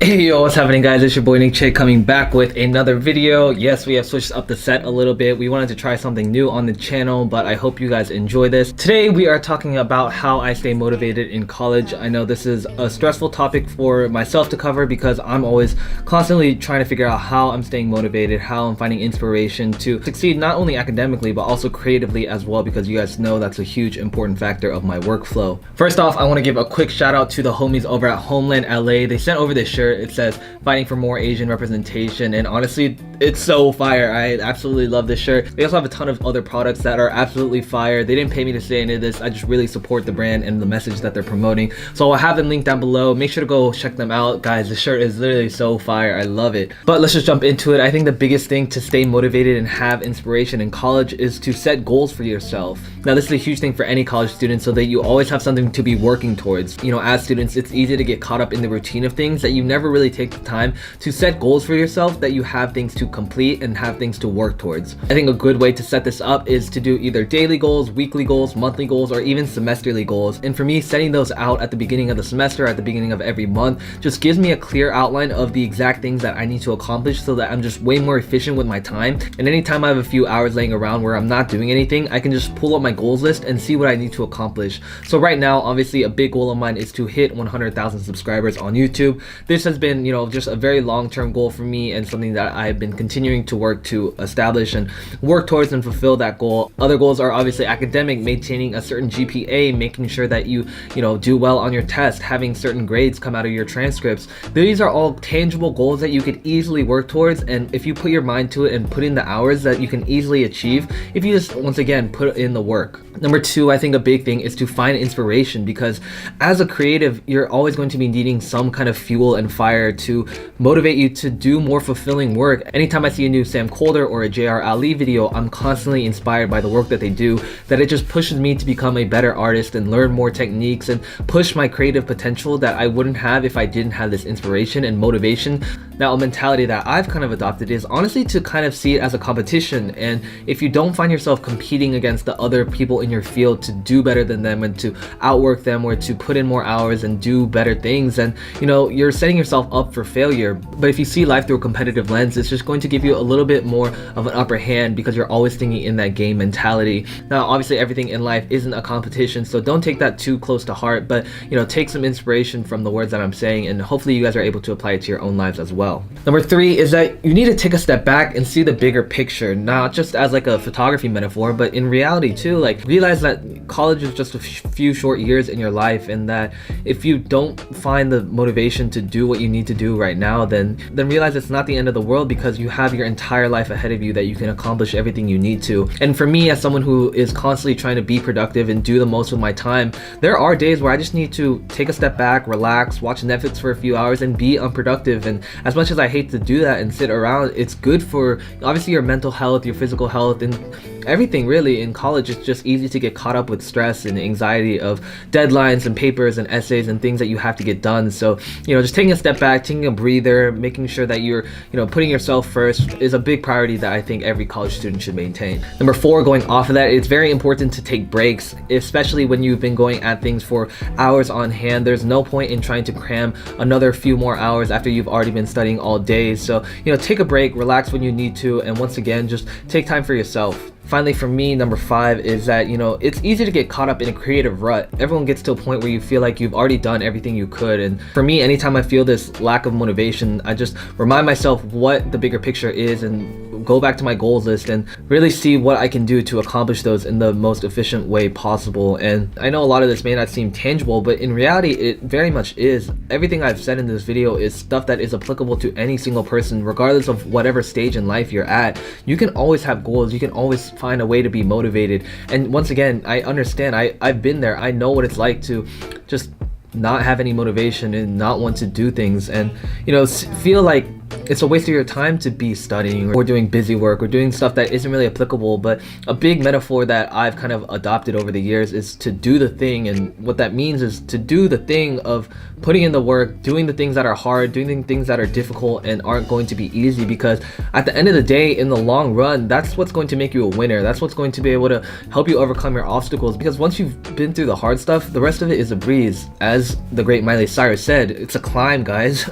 Hey yo, what's happening guys? It's your boy Nick Chick coming back with another video. Yes, we have switched up the set a little bit. We wanted to try something new on the channel, but I hope you guys enjoy this. Today we are talking about how I stay motivated in college. I know this is a stressful topic for myself to cover because I'm always constantly trying to figure out how I'm staying motivated, how I'm finding inspiration to succeed not only academically but also creatively as well, because you guys know that's a huge important factor of my workflow. First off, I want to give a quick shout out to the homies over at Homeland LA. They sent over this shirt. It says fighting for more Asian representation, and honestly it's so fire. I absolutely love this shirt. They also have a ton of other products that are absolutely fire. They didn't pay me to say any of this. I just really support the brand and the message that they're promoting, so I'll have them linked down below. Make sure to go check them out, guys. The shirt is literally so fire. I love it. But let's just jump into it. I think the biggest thing to stay motivated and have inspiration in college is to set goals for yourself. Now this is a huge thing for any college student, so that you always have something to be working towards. You know, as students, it's easy to get caught up in the routine of things that you never really take the time to set goals for yourself, that you have things to complete and have things to work towards. I think a good way to set this up is to do either daily goals, weekly goals, monthly goals, or even semesterly goals. And for me, setting those out at the beginning of the semester, at the beginning of every month, just gives me a clear outline of the exact things that I need to accomplish, so that I'm just way more efficient with my time. And anytime I have a few hours laying around where I'm not doing anything, I can just pull up my goals list and see what I need to accomplish. So right now, obviously a big goal of mine is to hit 100,000 subscribers on YouTube. This has been, you know, just a very long-term goal for me, and something that I've been continuing to work to establish and work towards and fulfill that goal. Other goals are obviously academic, maintaining a certain GPA, making sure that you do well on your test, having certain grades come out of your transcripts. These are all tangible goals that you could easily work towards, and if you put your mind to it and put in the hours, that you can easily achieve if you just, once again, put in the work. Number two, I think a big thing is to find inspiration, because as a creative, you're always going to be needing some kind of fuel and fire to motivate you to do more fulfilling work. Anytime I see a new Sam Kolder or a JR Ali video, I'm constantly inspired by the work that they do, that it just pushes me to become a better artist and learn more techniques and push my creative potential that I wouldn't have if I didn't have this inspiration and motivation. Now, a mentality that I've kind of adopted is honestly to kind of see it as a competition, and if you don't find yourself competing against the other people in your field to do better than them and to outwork them or to put in more hours and do better things, then you're setting yourself up for failure. But if you see life through a competitive lens, it's just going to give you a little bit more of an upper hand, because you're always thinking in that game mentality. Now obviously everything in life isn't a competition, so don't take that too close to heart, but take some inspiration from the words that I'm saying, and hopefully you guys are able to apply it to your own lives as well. Number three is that you need to take a step back and see the bigger picture, not just as like a photography metaphor, but in reality too. Like, realize that college is just a few short years in your life, and that if you don't find the motivation to do what you need to do right now, then realize it's not the end of the world, because you have your entire life ahead of you that you can accomplish everything you need to. And for me, as someone who is constantly trying to be productive and do the most with my time, there are days where I just need to take a step back, relax, watch Netflix for a few hours and be unproductive. And as much as I hate to do that and sit around, it's good for obviously your mental health, your physical health, and everything really. In college, it's just easy to get caught up with stress and anxiety of deadlines and papers and essays and things that you have to get done. So just taking a step back, taking a breather, making sure that you're putting yourself first is a big priority that I think every college student should maintain. Number four, going off of that, it's very important to take breaks, especially when you've been going at things for hours on hand. There's no point in trying to cram another few more hours after you've already been studying all day. So take a break, relax when you need to, and once again, just take time for yourself. Finally, for me, number five is that it's easy to get caught up in a creative rut. Everyone gets to a point where you feel like you've already done everything you could, and for me, anytime I feel this lack of motivation, I just remind myself what the bigger picture is and go back to my goals list and really see what I can do to accomplish those in the most efficient way possible. And I know a lot of this may not seem tangible, but in reality it very much is. Everything I've said in this video is stuff that is applicable to any single person, regardless of whatever stage in life you're at. You can always have goals, you can always find a way to be motivated. And once again, I understand, I've been there. I know what it's like to just not have any motivation and not want to do things, and feel like it's a waste of your time to be studying or doing busy work or doing stuff that isn't really applicable. But a big metaphor that I've kind of adopted over the years is to do the thing. And what that means is to do the thing of putting in the work, doing the things that are hard, doing the things that are difficult and aren't going to be easy, because at the end of the day, in the long run, that's what's going to make you a winner. That's what's going to be able to help you overcome your obstacles, because once you've been through the hard stuff, the rest of it is a breeze. As the great Miley Cyrus said, it's a climb, guys.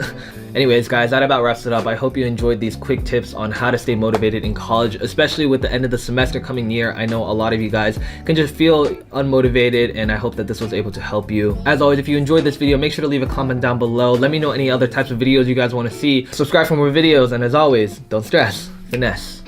Anyways guys, that about wraps it up. I hope you enjoyed these quick tips on how to stay motivated in college, especially with the end of the semester coming near. I know a lot of you guys can just feel unmotivated, and I hope that this was able to help you. As always, if you enjoyed this video, make sure to leave a comment down below. Let me know any other types of videos you guys want to see. Subscribe for more videos, and as always, don't stress, finesse.